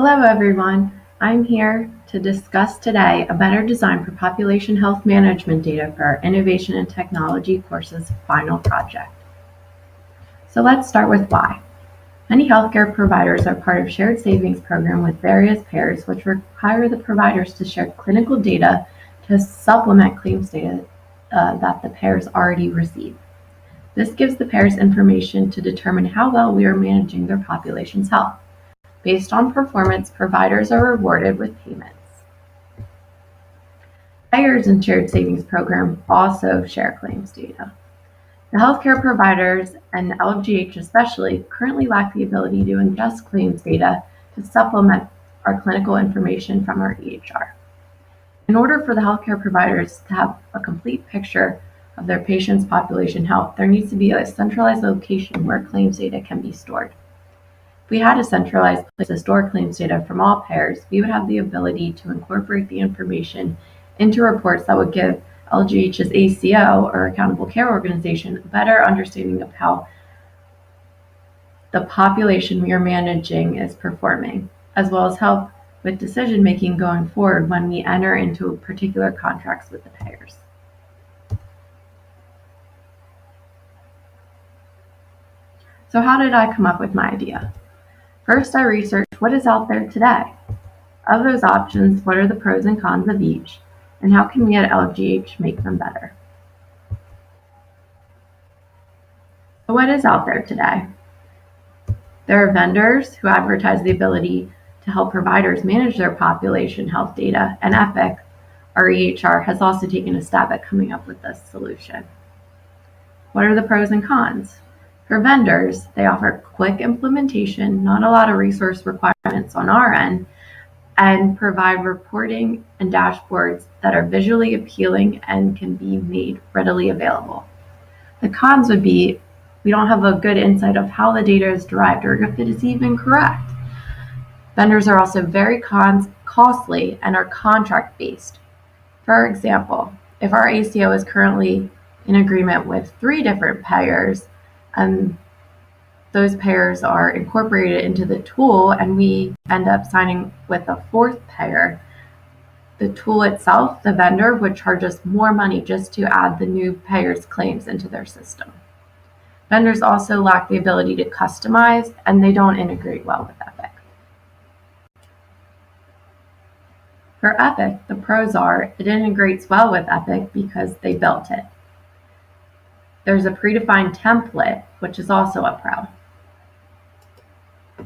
Hello everyone, I'm here to discuss today a better design for population health management data for our Innovation and Technology course's final project. So let's start with why. Many healthcare providers are part of shared savings program with various payers which require the providers to share clinical data to supplement claims data that the payers already receive. This gives the payers information to determine how well we are managing their population's health. Based on performance, providers are rewarded with payments. Payers in shared savings program also share claims data. The healthcare providers, and LGH especially, currently lack the ability to ingest claims data to supplement our clinical information from our EHR. In order for the healthcare providers to have a complete picture of their patients' population health, there needs to be a centralized location where claims data can be stored. If we had a centralized place to store claims data from all payers, we would have the ability to incorporate the information into reports that would give LGH's ACO, or Accountable Care Organization, a better understanding of how the population we are managing is performing, as well as help with decision making going forward when we enter into particular contracts with the payers. So how did I come up with my idea? First, I researched what is out there today. Of those options, what are the pros and cons of each, and how can we at LGH make them better? So what is out there today? There are vendors who advertise the ability to help providers manage their population health data, and Epic, our EHR, has also taken a stab at coming up with this solution. What are the pros and cons? For vendors, they offer quick implementation, not a lot of resource requirements on our end, and provide reporting and dashboards that are visually appealing and can be made readily available. The cons would be we don't have a good insight of how the data is derived or if it is even correct. Vendors are also very costly and are contract-based. For example, if our ACO is currently in agreement with 3 different payers, and those payers are incorporated into the tool and we end up signing with a 4th payer, the tool itself, the vendor, would charge us more money just to add the new payer's claims into their system. Vendors also lack the ability to customize, and they don't integrate well with Epic. For Epic, the pros are it integrates well with Epic because they built it. There's a predefined template, which is also a pro.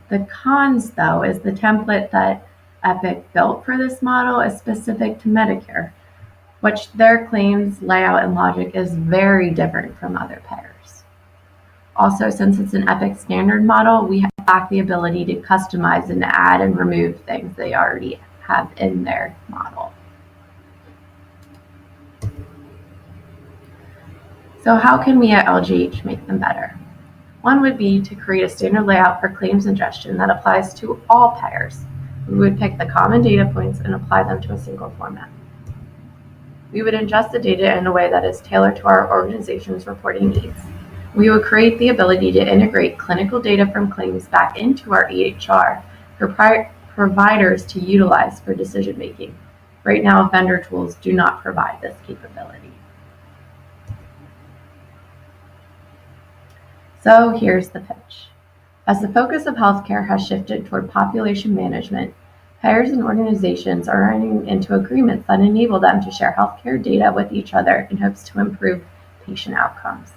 The cons, though, is the template that Epic built for this model is specific to Medicare, which their claims layout and logic is very different from other payers. Also, since it's an Epic standard model, we lack the ability to customize and add and remove things they already have in their model. So how can we at LGH make them better? One would be to create a standard layout for claims ingestion that applies to all payers. We would pick the common data points and apply them to a single format. We would ingest the data in a way that is tailored to our organization's reporting needs. We would create the ability to integrate clinical data from claims back into our EHR for providers to utilize for decision making. Right now, vendor tools do not provide this capability. So here's the pitch. As the focus of healthcare has shifted toward population management, payers and organizations are entering into agreements that enable them to share healthcare data with each other in hopes to improve patient outcomes.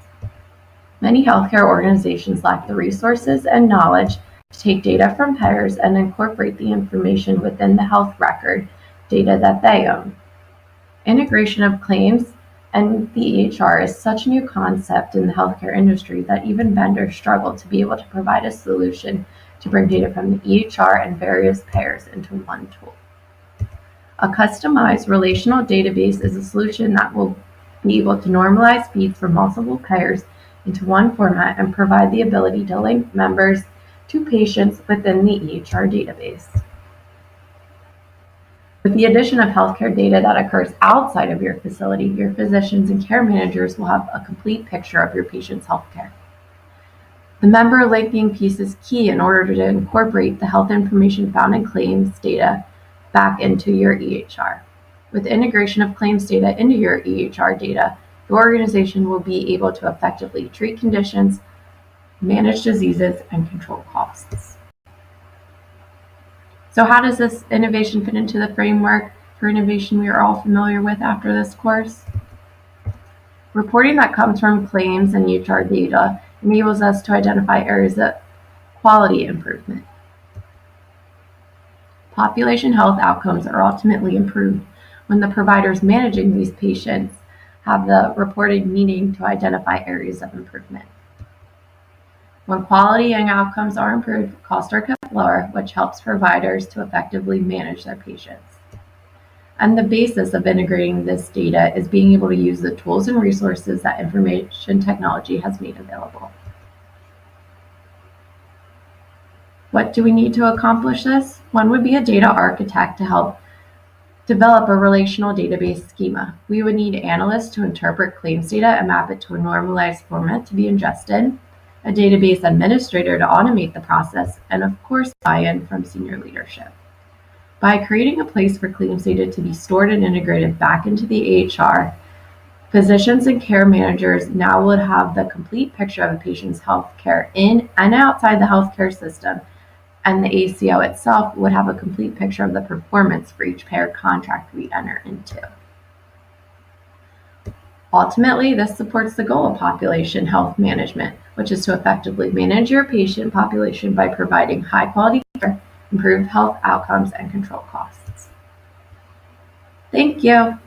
Many healthcare organizations lack the resources and knowledge to take data from payers and incorporate the information within the health record data that they own. Integration of claims and the EHR is such a new concept in the healthcare industry that even vendors struggle to be able to provide a solution to bring data from the EHR and various payers into one tool. A customized relational database is a solution that will be able to normalize feeds from multiple payers into one format and provide the ability to link members to patients within the EHR database. With the addition of healthcare data that occurs outside of your facility, your physicians and care managers will have a complete picture of your patient's healthcare. The member linking piece is key in order to incorporate the health information found in claims data back into your EHR. With integration of claims data into your EHR data, your organization will be able to effectively treat conditions, manage diseases, and control costs. So how does this innovation fit into the framework for innovation we are all familiar with after this course? Reporting that comes from claims and EHR data enables us to identify areas of quality improvement. Population health outcomes are ultimately improved when the providers managing these patients have the reported meaning to identify areas of improvement. When quality and outcomes are improved, costs are kept lower, which helps providers to effectively manage their patients. And the basis of integrating this data is being able to use the tools and resources that information technology has made available. What do we need to accomplish this? One would be a data architect to help develop a relational database schema. We would need analysts to interpret claims data and map it to a normalized format to be ingested, a database administrator to automate the process, and of course, buy-in from senior leadership. By creating a place for claims data to be stored and integrated back into the EHR, physicians and care managers now would have the complete picture of a patient's health care in and outside the healthcare system, and the ACO itself would have a complete picture of the performance for each payer contract we enter into. Ultimately, this supports the goal of population health management, which is to effectively manage your patient population by providing high-quality care, improved health outcomes, and control costs. Thank you.